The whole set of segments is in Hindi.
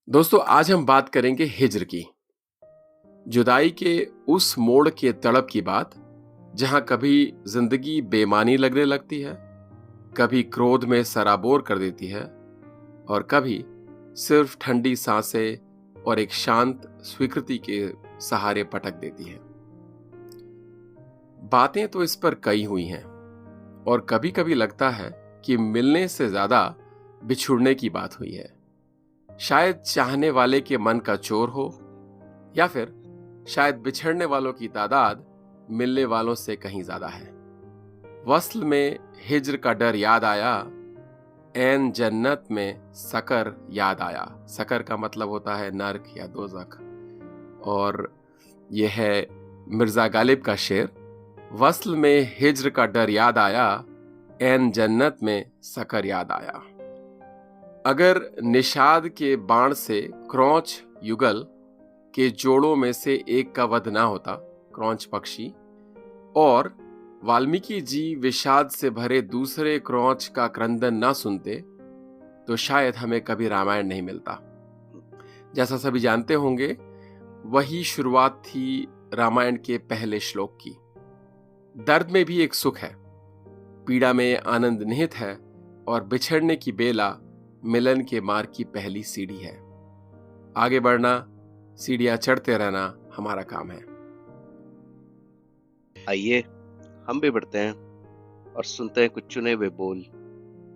दोस्तों आज हम बात करेंगे हिज्र की। जुदाई के उस मोड़ के तड़प की बात, जहां कभी जिंदगी बेमानी लगने लगती है, कभी क्रोध में सराबोर कर देती है और कभी सिर्फ ठंडी सांसें और एक शांत स्वीकृति के सहारे पटक देती है। बातें तो इस पर कई हुई हैं और कभी कभी लगता है कि मिलने से ज्यादा बिछुड़ने की बात हुई है। शायद चाहने वाले के मन का चोर हो, या फिर शायद बिछड़ने वालों की तादाद मिलने वालों से कहीं ज्यादा है। वस्ल में हिज्र का डर याद आया, ऐन जन्नत में सकर याद आया। सकर का मतलब होता है नर्क या दोजख, और यह है मिर्जा गालिब का शेर। वस्ल में हिज्र का डर याद आया, ऐन जन्नत में सकर याद आया। अगर निषाद के बाण से क्रौच युगल के जोड़ों में से एक का वध ना होता, क्रौच पक्षी, और वाल्मीकि जी विषाद से भरे दूसरे क्रौच का क्रंदन ना सुनते, तो शायद हमें कभी रामायण नहीं मिलता। जैसा सभी जानते होंगे, वही शुरुआत थी रामायण के पहले श्लोक की। दर्द में भी एक सुख है, पीड़ा में आनंद निहित है, और बिछड़ने की बेला मिलन के मार्ग की पहली सीढ़ी है। आगे बढ़ना, सीढ़ियां चढ़ते रहना हमारा काम है। आइए हम भी बढ़ते हैं और सुनते हैं कुछ चुने हुए बोल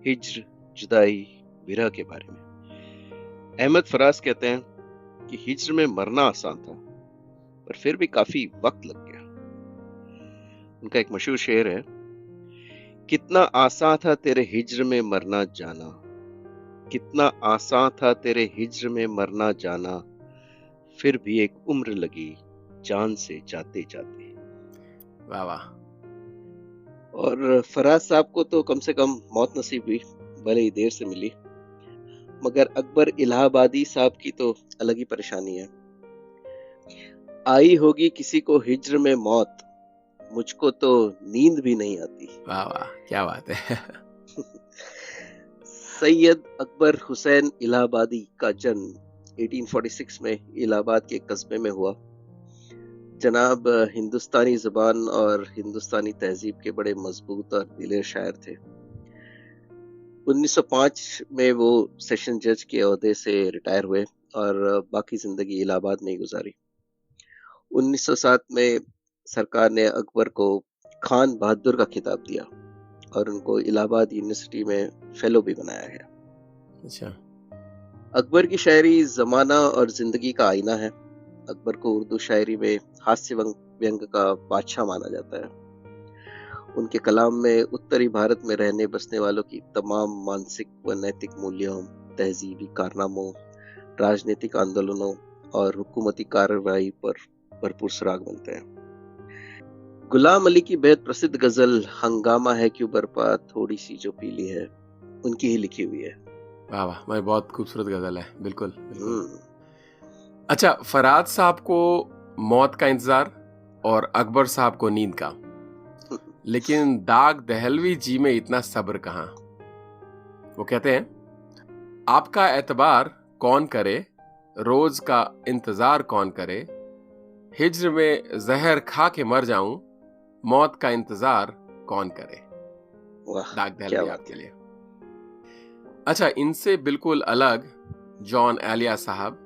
हिज्र, जुदाई, विरह के बारे में। अहमद फराज कहते हैं कि हिज्र में मरना आसान था, पर फिर भी काफी वक्त लग गया। उनका एक मशहूर शेर है, कितना आसान था तेरे हिज्र में मरना जाना, कितना आसान था तेरे हिज्र में मरना जाना, फिर भी एक उम्र लगी जान से जाते जाते। वाह वाह। और फराज साहब को तो कम से कम मौत नसीब हुई, भले ही देर से मिली, मगर अकबर इलाहाबादी साहब की तो अलग ही परेशानी है। आई होगी किसी को हिज्र में मौत, मुझको तो नींद भी नहीं आती। वाह वाह, क्या बात है। सैयद अकबर हुसैन इलाहाबादी का जन्म 1846 में इलाहाबाद के एक कस्बे में हुआ। जनाब हिंदुस्तानी जुबान और हिंदुस्तानी तहजीब के बड़े मजबूत और दिलेर शायर थे। 1905 में वो सेशन जज के ओहदे से रिटायर हुए और बाकी जिंदगी इलाहाबाद में ही गुजारी। 1907 में सरकार ने अकबर को खान बहादुर का खिताब दिया और उनको इलाहाबाद यूनिवर्सिटी में फेलो भी बनाया गया। अच्छा। अकबर की शायरी जमाना और जिंदगी का आईना है। अकबर को उर्दू शायरी में हास्य व्यंग का बादशाह माना जाता है। उनके कलाम में उत्तरी भारत में रहने बसने वालों की तमाम मानसिक व नैतिक मूल्यों, तहजीबी कारनामों, राजनीतिक आंदोलनों और हुकूमती कार्रवाई पर भरपूर सुराग मिलते हैं। गुलाम अली की बेहद प्रसिद्ध गजल हंगामा है क्यों बरपा थोड़ी सी जो पीली है, उनकी ही लिखी हुई है। वाह वाह, मैं बहुत खूबसूरत गजल है। बिल्कुल बिल्कुल। अच्छा, फराज साहब को मौत का इंतजार और अकबर साहब को नींद का, लेकिन दाग दहलवी जी में इतना सब्र कहां। वो कहते हैं, आपका एतबार कौन करे, रोज का इंतजार कौन करे, हिज्र में जहर खा के मर जाऊं, मौत का इंतजार कौन करे। दाग दहलवी आपके लिए। अच्छा, इनसे बिल्कुल अलग जॉन एलिया साहब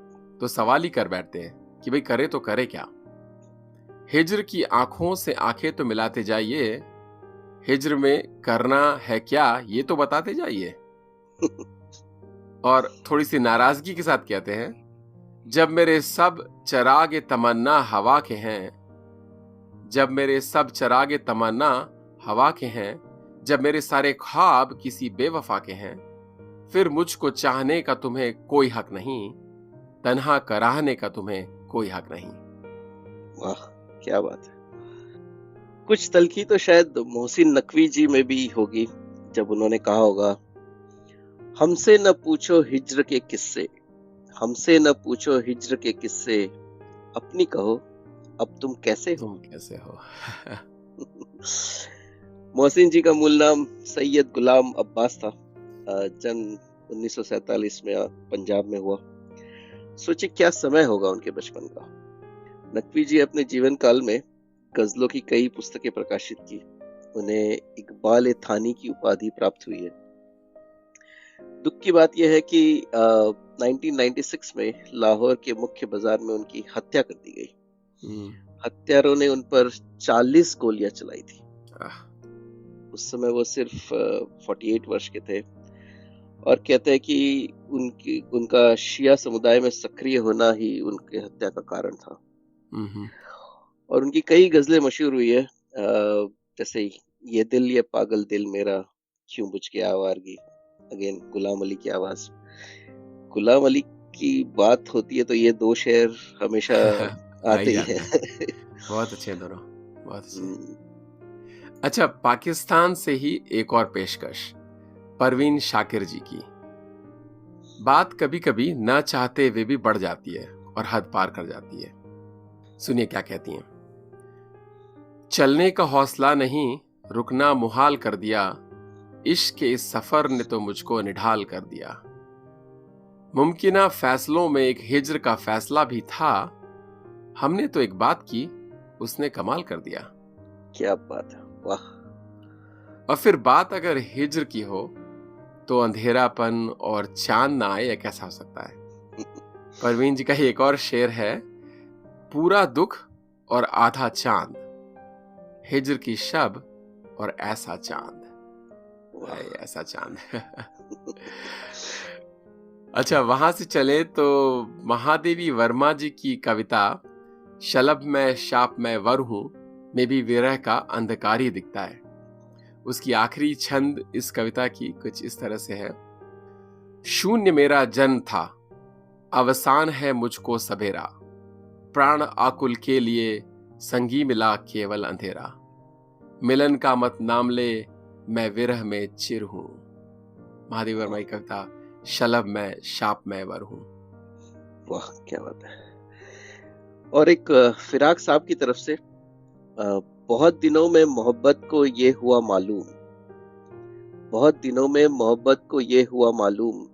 तो सवाल ही कर बैठते हैं कि भाई करे तो करे क्या। हिज्र की आंखों से आंखें तो मिलाते जाइए, हिज्र में करना है क्या ये तो बताते जाइए। और थोड़ी सी नाराजगी के साथ कहते हैं, जब मेरे सब चरागे तमन्ना हवा के हैं, जब मेरे सब चरागे तमन्ना हवा के हैं, जब मेरे सारे ख्वाब किसी बेवफा के हैं, फिर मुझको चाहने का तुम्हें कोई हक नहीं, तन्हा कराहने का तुम्हें कोई हक नहीं। वाह, क्या बात है। कुछ तलखी तो शायद मोहसिन नकवी जी में भी होगी, जब उन्होंने कहा होगा, हमसे न पूछो हिज्र के किस्से, हमसे न पूछो हिज्र के किस्से, अपनी कहो अब तुम कैसे हो। तुम कैसे हो। मोहसिन जी का मूल नाम सैयद गुलाम अब्बास था। जन्म 1947 में पंजाब में हुआ। सोचिए क्या समय होगा उनके बचपन का। नकवी जी अपने जीवन काल में गजलों की कई पुस्तकें प्रकाशित की। उन्हें इकबाल ए थानी की उपाधि प्राप्त हुई है। दुख की बात यह है कि 1996 में लाहौर के मुख्य बाजार में उनकी हत्या कर दी गई। हत्यारों ने उन पर 40 गोलियां चलाई थी। आह, उस समय वो सिर्फ 48 वर्ष के थे और कहते हैं कि उनका शिया समुदाय में सक्रिय होना ही उनकी हत्या का कारण था। हम्म, और उनकी कई गजलें मशहूर हुई है, जैसे ये दिल ये पागल दिल मेरा, क्यों बुझ गया आवारगी, अगेन गुलाम अली की आवाज। गुलाम अली की बात होती है तो ये दो शेर हमेशा आ आते ही ही जाते हैं। हैं। बहुत अच्छे हैं दोनों, बहुत अच्छे। हम्म, अच्छा, पाकिस्तान से ही एक और पेशकश, परवीन शाकिर जी की। बात कभी कभी न चाहते हुए भी बढ़ जाती है और हद पार कर जाती है। सुनिए क्या कहती हैं। चलने का हौसला नहीं, रुकना मुहाल कर दिया, इश्क के इस सफर ने तो मुझको निढाल कर दिया। मुमकिना फैसलों में एक हिज्र का फैसला भी था, हमने तो एक बात की, उसने कमाल कर दिया। क्या बात है, वाह। और फिर बात अगर हिज्र की हो तो अंधेरापन और चांद ना आए, कैसा हो सकता है। परवीन जी का ही एक और शेर है, पूरा दुख और आधा चांद, हिज्र की शब और ऐसा चांद, वाह। हाय ऐसा चांद। अच्छा, वहां से चले तो महादेवी वर्मा जी की कविता शलभ में शाप में वर हूं में भी विरह का अंधकार ही दिखता है। उसकी आखिरी छंद इस कविता की कुछ इस तरह से है। शून्य मेरा जन्म था, अवसान है मुझको सवेरा, प्राण आकुल के लिए संगी मिला केवल अंधेरा, मिलन का मत नाम ले मैं विरह में चिर हूं। महादेव वर्मा की कविता शलभ में शाप में वर हूं। वाह क्या बात है। और एक फिराक साहब की तरफ से, बहुत दिनों में मोहब्बत को ये हुआ मालूम, बहुत दिनों में मोहब्बत को ये हुआ मालूम,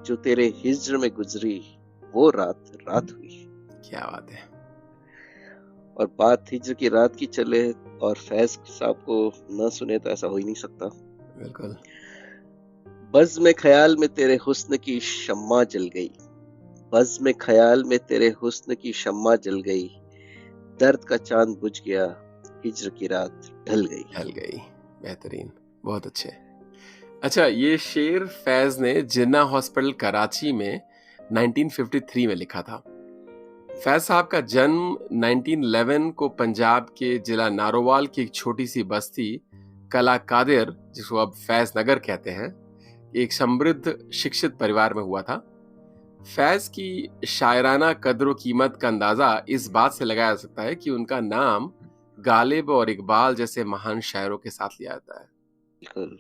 जो तेरे हिज्र में गुजरी वो रात रात हुई। क्या बात है। और बात हिज्र की रात की चले और फैज साहब को न सुने तो ऐसा हो ही नहीं सकता। बिल्कुल। बज़ में ख्याल में तेरे हुस्न की शम्मा जल गई, बज़ में ख्याल में तेरे हुस्न की शम्मा जल गई, दर्द का चांद बुझ गया, हिज्र की रात ढल गई। ढल गई, बेहतरीन, बहुत अच्छे। अच्छा, ये शेर फैज ने जिन्ना हॉस्पिटल कराची में 1953 में लिखा था। फैज साहब का जन्म 1911 को पंजाब के जिला नारोवाल की एक छोटी सी बस्ती कला कादिर, जिसको अब फैज नगर कहते हैं, एक समृद्ध शिक्षित परिवार में हुआ था। फैज की शायराना कद्र व कीमत का अंदाजा इस बात से लगाया जा सकता है कि उनका नाम गालिब और इकबाल जैसे महान शायरों के साथ लिया जाता है। बिल्कुल।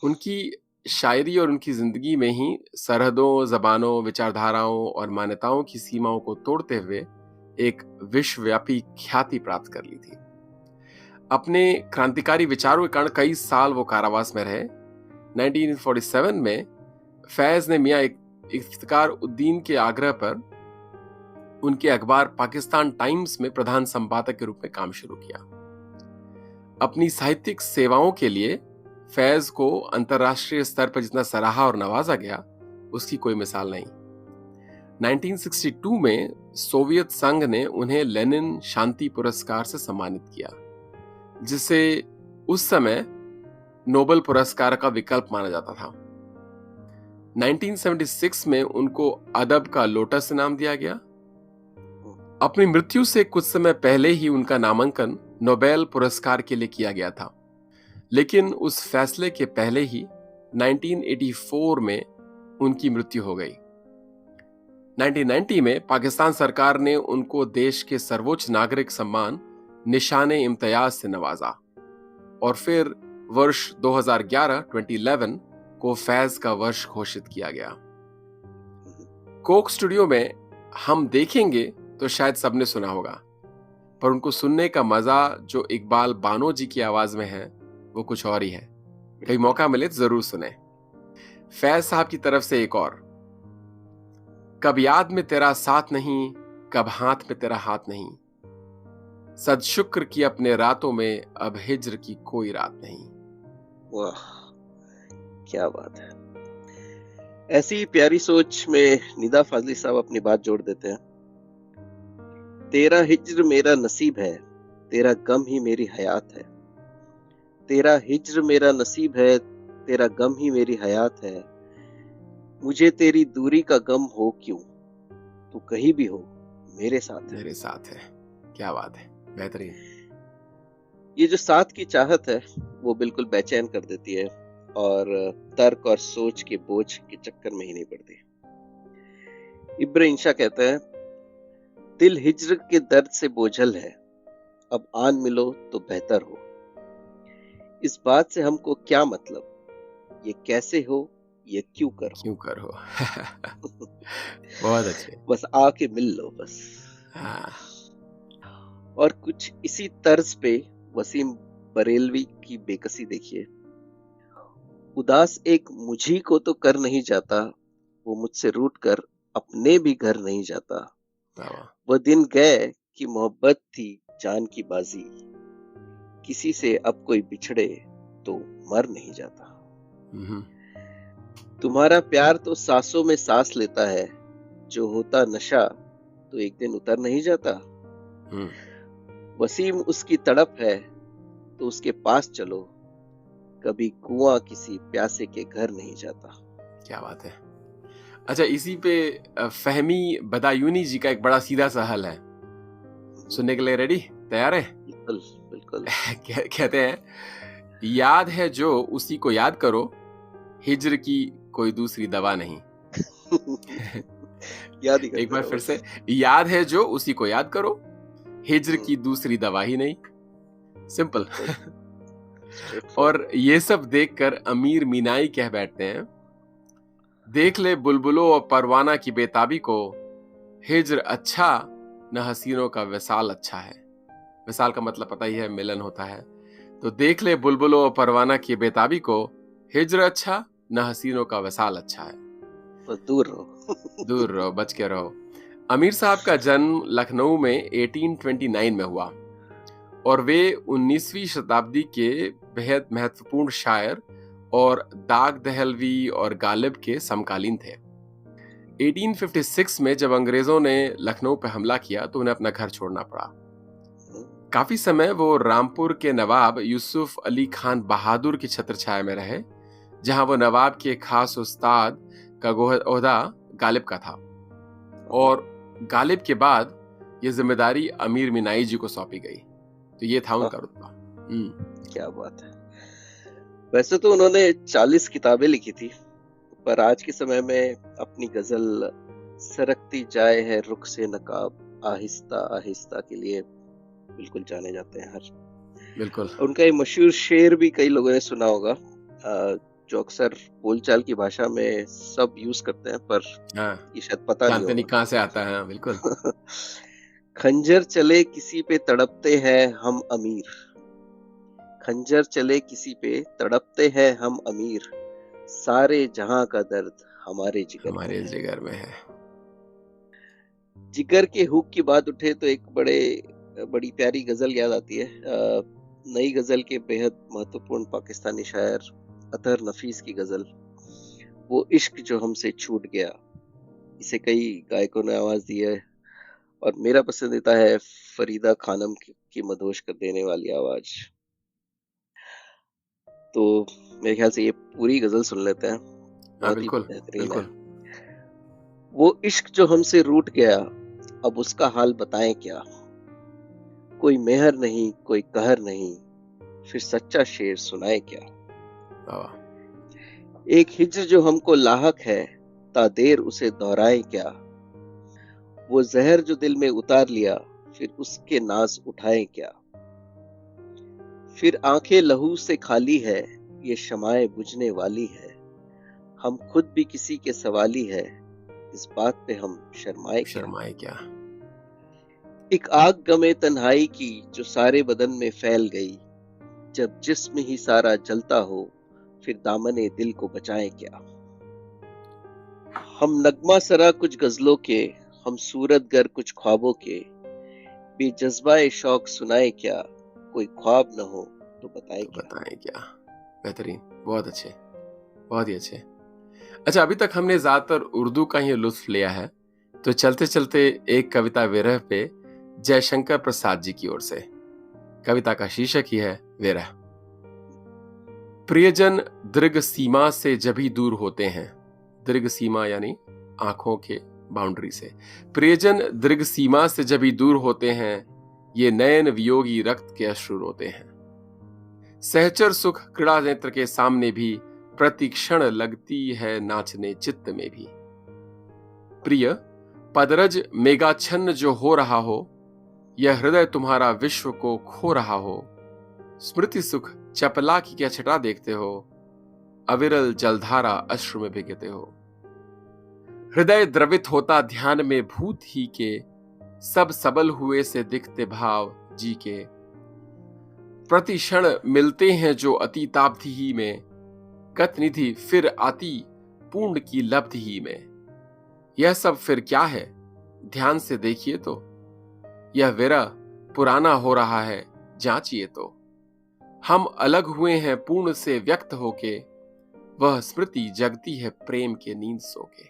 उनकी शायरी और उनकी जिंदगी में ही सरहदों, जबानों, विचारधाराओं और मान्यताओं की सीमाओं को तोड़ते हुए एक विश्वव्यापी ख्याति प्राप्त कर ली थी। अपने क्रांतिकारी विचारों के कारण कई साल वो कारावास में रहे। 1947 में फैज ने मियां इफ्तिकार उद्दीन के आग्रह पर उनके अखबार पाकिस्तान टाइम्स में प्रधान संपादक के रूप में काम शुरू किया। अपनी साहित्यिक सेवाओं के लिए फैज को अंतर्राष्ट्रीय स्तर पर जितना सराहा और नवाजा गया, उसकी कोई मिसाल नहीं। 1962 में सोवियत संघ ने उन्हें लेनिन शांति पुरस्कार से सम्मानित किया, जिसे उस समय नोबेल पुरस्कार का विकल्प माना जाता था। 1976 में उनको अदब का लोटस इनाम दिया गया। अपनी मृत्यु से कुछ समय पहले ही उनका नामांकन नोबेल पुरस्कार के लिए किया गया था, लेकिन उस फैसले के पहले ही 1984 में उनकी मृत्यु हो गई। 1990 में पाकिस्तान सरकार ने उनको देश के सर्वोच्च नागरिक सम्मान निशाने इम्तियाज से नवाजा और फिर वर्ष 2011 को फैज का वर्ष घोषित किया गया। कोक स्टूडियो में हम देखेंगे तो शायद सबने सुना होगा, पर उनको सुनने का मजा जो इकबाल बानो जी की आवाज में है वो कुछ और ही है। कहीं मौका मिले तो जरूर सुने। फैज साहब की तरफ से एक और, कब याद में तेरा साथ नहीं, कब हाथ में तेरा हाथ नहीं, सद शुक्र की अपने रातों में, अब हिज्र की कोई रात नहीं। वाह, क्या बात है। ऐसी प्यारी सोच में निदा फाजली साहब अपनी बात जोड़ देते हैं। तेरा हिज्र मेरा नसीब है, तेरा गम ही मेरी हयात है। तेरा हिज्र मेरा नसीब है, तेरा गम ही मेरी हयात है। मुझे तेरी दूरी का गम हो क्यों, तू कहीं भी हो मेरे साथ है। मेरे साथ है। क्या बात है, बेहतरीन। ये जो साथ की चाहत है वो बिल्कुल बेचैन कर देती है और तर्क और सोच के बोझ के चक्कर में ही नहीं पड़ती। इब्न इंशा कहते हैं, दिल हिज्र के दर्द से बोझल है, अब आन मिलो तो बेहतर हो। इस बात से हमको क्या मतलब, ये कैसे हो, ये क्यों क्यों कर हो। बहुत अच्छे। बस आके मिल लो बस। हाँ। और कुछ इसी तर्ज पे वसीम बरेलवी की बेकसी देखिए। उदास एक मुझी को तो कर नहीं जाता, वो मुझसे रूठ कर अपने भी घर नहीं जाता। वो दिन गए कि मोहब्बत थी जान की बाजी, किसी से अब कोई बिछड़े तो मर नहीं जाता। तुम्हारा प्यार तो सांसों में सांस लेता है, जो होता नशा तो एक दिन उतर नहीं जाता। वसीम उसकी तड़प है तो उसके पास चलो, कभी कुआं किसी प्यासे के घर नहीं जाता। क्या बात है। अच्छा, इसी पे फहमी बदायूनी जी का एक बड़ा सीधा सा हल है, सुनने के लिए रेडी, तैयार है? बिल्कुल बिल्कुल। कहते हैं, याद है जो उसी को याद करो, हिज्र की कोई दूसरी दवा नहीं। याद ही एक बार फिर से, याद है जो उसी को याद करो, हिज्र की दूसरी दवा ही नहीं। सिंपल। और ये सब देखकर अमीर मीनाई कह बैठते हैं, देख ले बुलबुलों और परवाना की बेताबी को, हिज्र अच्छा न हसीनों का विसाल अच्छा है। विसाल का मतलब पता ही है, मिलन होता है। तो देख ले बुलबुलों और परवाना की बेताबी को, हिज्र अच्छा न हसीनों का विसाल अच्छा है। दूर रहो। दूर रहो, बच के रहो। अमीर साहब का जन्म लखनऊ में 1829 में हुआ और वे 19वीं शताब्दी के बेहद महत्वपूर्ण शायर और दाग दहलवी और गालिब के समकालीन थे। 1856 में जब अंग्रेजों ने लखनऊ पर हमला किया तो उन्हें अपना घर छोड़ना पड़ा। काफी समय वो रामपुर के नवाब यूसुफ अली खान बहादुर की छत्रछाया में रहे, जहां वो नवाब के खास उस्ताद का ओहदा गालिब का था। और गालिब के बाद ये जिम्मेदारी अमीर मीनाई जी को सौंपी गई। तो ये था उनका रुतबा। क्या बात है। वैसे तो उन्होंने 40 किताबें लिखी थी, पर आज के समय में अपनी गजल सरकती जाए है रुख से नकाब आहिस्ता आहिस्ता के लिए बिल्कुल जाने जाते हैं। हर बिल्कुल। उनका ये मशहूर शेर भी कई लोगों ने सुना होगा, जो अक्सर बोलचाल की भाषा में सब यूज करते हैं, पर ये शायद पता जानते नहीं कहां से आता है। बिल्कुल। खंजर चले किसी पे तड़पते हैं हम अमीर, खंजर चले किसी पे तड़पते हैं हम अमीर, सारे जहां का दर्द हमारे जिगर में है। जिगर के हुक की बात उठे तो एक बड़ी प्यारी गजल याद आती है। नई गजल के बेहद महत्वपूर्ण पाकिस्तानी शायर अतहर नफीस की गजल, वो इश्क जो हमसे छूट गया। इसे कई गायकों ने आवाज दी है और मेरा पसंदीदा है फरीदा खानम की मदहोश कर देने वाली आवाज। तो मेरे ख्याल से ये पूरी गजल सुन लेते हैं, बहुत ही बेहतरीन है। वो इश्क जो हमसे रूठ गया, अब उसका हाल बताएं क्या, कोई मेहर नहीं कोई कहर नहीं, फिर सच्चा शेर सुनाए क्या। एक हिज्र जो हमको लाहक है, तादेर उसे दोहराए क्या, वो जहर जो दिल में उतार लिया, फिर उसके नाज उठाए क्या। फिर आंखें लहू से खाली है, ये शमाए बुझने वाली है, हम खुद भी किसी के सवाली है, इस बात पे हम शर्माए क्या। एक आग गमे तन्हाई की जो सारे बदन में फैल गई, जब जिस्म ही सारा जलता हो, फिर दामने दिल को बचाए क्या। हम नगमा सरा कुछ गजलों के, हम सूरत गर कुछ ख्वाबों के, बेजज्बाए शौक सुनाए क्या, कोई ख्वाब न हो तो बताए तो क्या। बताएं क्या। बेहतरीन, बहुत अच्छे, बहुत ही अच्छे। अच्छा, अभी तक हमने ज्यादातर उर्दू का ही लुत्फ लिया है, तो चलते चलते एक कविता विरह पे जयशंकर प्रसाद जी की ओर से। कविता का शीर्षक ही है विरह। प्रियजन दीर्घ सीमा से जभी दूर होते हैं, दीर्घ सीमा यानी आंखों के बाउंड्री से। प्रियजन दीर्घ सीमा से जभी दूर होते हैं, ये नयन वियोगी रक्त के अश्रु रोते हैं। सहचर सुख क्रीड़ा नेत्र के सामने भी प्रतिक्षण लगती है नाचने चित्त में भी। प्रिय पदरज मेघाच्छन्न जो हो रहा हो, यह हृदय तुम्हारा विश्व को खो रहा हो। स्मृति सुख चपला की क्या छटा देखते हो, अविरल जलधारा अश्रु में भिगते हो। हृदय द्रवित होता ध्यान में भूत ही के, सब सबल हुए से दिखते भाव जी के। प्रति क्षण मिलते हैं जो अतीताब्धि ही में, गत निधि फिर आती पूर्ण की लब्धि ही में। यह सब फिर क्या है, ध्यान से देखिए तो, यह विरह पुराना हो रहा है जांचिए तो। हम अलग हुए हैं पूर्ण से व्यक्त होके, वह स्मृति जगती है प्रेम के नींद सो के।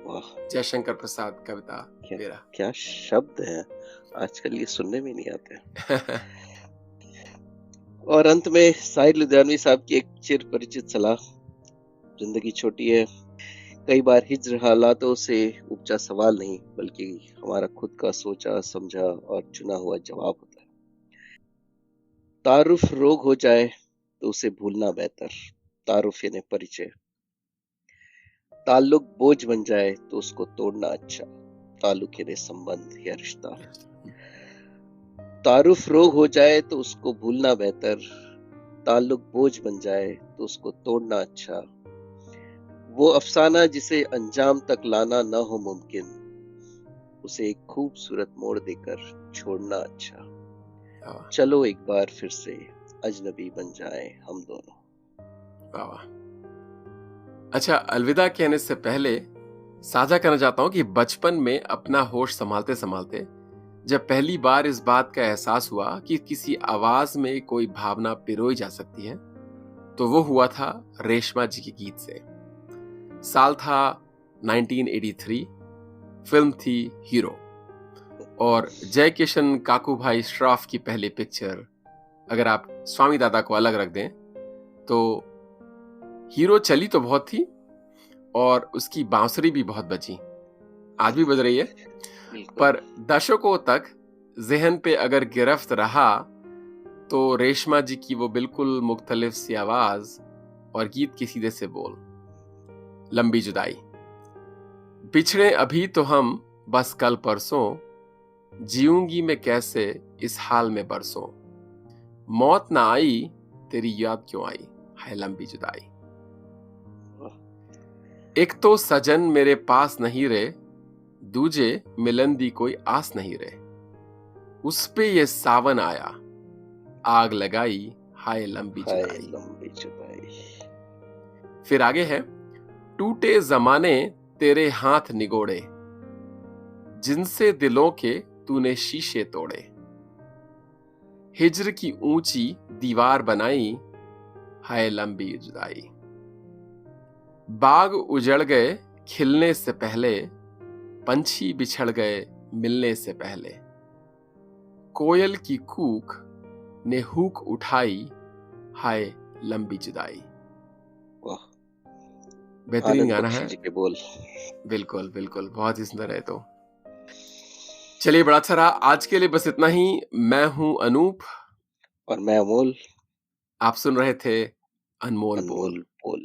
वाह, जयशंकर प्रसाद कविता क्या विरह। क्या शब्द हैं, आजकल ये सुनने में नहीं आते। और अंत में साहिर लुधियानवी साहब की एक चिर परिचित सलाह, जिंदगी छोटी है, कई बार हिज्र हालातों से उपजा सवाल नहीं, बल्कि हमारा खुद का सोचा समझा और चुना हुआ जवाब होता है। तारुफ रोग हो जाए तो उसे भूलना बेहतर, तारुफ यानी परिचय। ताल्लुक बोझ बन जाए तो उसको तोड़ना अच्छा, ताल्लुक यानी संबंध या रिश्ता। तारुफ रोग हो जाए तो उसको भूलना बेहतर, ताल्लुक बोझ बन जाए तो उसको तोड़ना अच्छा। वो अफसाना जिसे अंजाम तक लाना न हो मुमकिन, उसे एक खूबसूरत मोड़ देकर छोड़ना अच्छा। चलो एक बार फिर से अजनबी बन जाए हम दोनों। वाह। अच्छा, अलविदा कहने से पहले साझा करना चाहता हूं कि बचपन में अपना होश संभालते संभालते जब पहली बार इस बात का एहसास हुआ कि किसी आवाज में कोई भावना पिरोई जा सकती है, तो वो हुआ था रेशमा जी के गीत से। साल था 1983, फिल्म थी हीरो, और जय किशन काकू भाई श्रॉफ की पहली पिक्चर। अगर आप स्वामी दादा को अलग रख दें तो हीरो चली तो बहुत थी, और उसकी बांसुरी भी बहुत बची, आज भी बज रही है, पर दशकों तक जहन पे अगर गिरफ्त रहा तो रेशमा जी की वो बिल्कुल मुख्तलिफ सी आवाज और गीत के सीधे से बोल। लंबी जुदाई। बिछड़े अभी तो हम बस कल परसों, जीऊंगी मैं कैसे इस हाल में बरसों। मौत ना आई तेरी याद क्यों आई, है लंबी जुदाई। एक तो सजन मेरे पास नहीं रे, दूजे मिलन दी कोई आस नहीं रे। उस पे ये सावन आया, आग लगाई हाय लंबी जुदाई। फिर आगे है, टूटे जमाने तेरे हाथ निगोड़े, जिनसे दिलों के तूने शीशे तोड़े। हिज्र की ऊंची दीवार बनाई, हाय लंबी जुदाई। बाग उजड़ गए खिलने से पहले, पंछी बिछड़ गए मिलने से पहले। कोयल की कूक ने हुक उठाई, हाय लंबी जुदाई। वाह, बेहतरीन गाना है। जी के बोल। बिल्कुल बिल्कुल, बहुत ही सुंदर है। तो चलिए, बड़ा अच्छा रहा। आज के लिए बस इतना ही। मैं हूं अनूप और मैं अमोल। आप सुन रहे थे अनमोल बोल। बोल।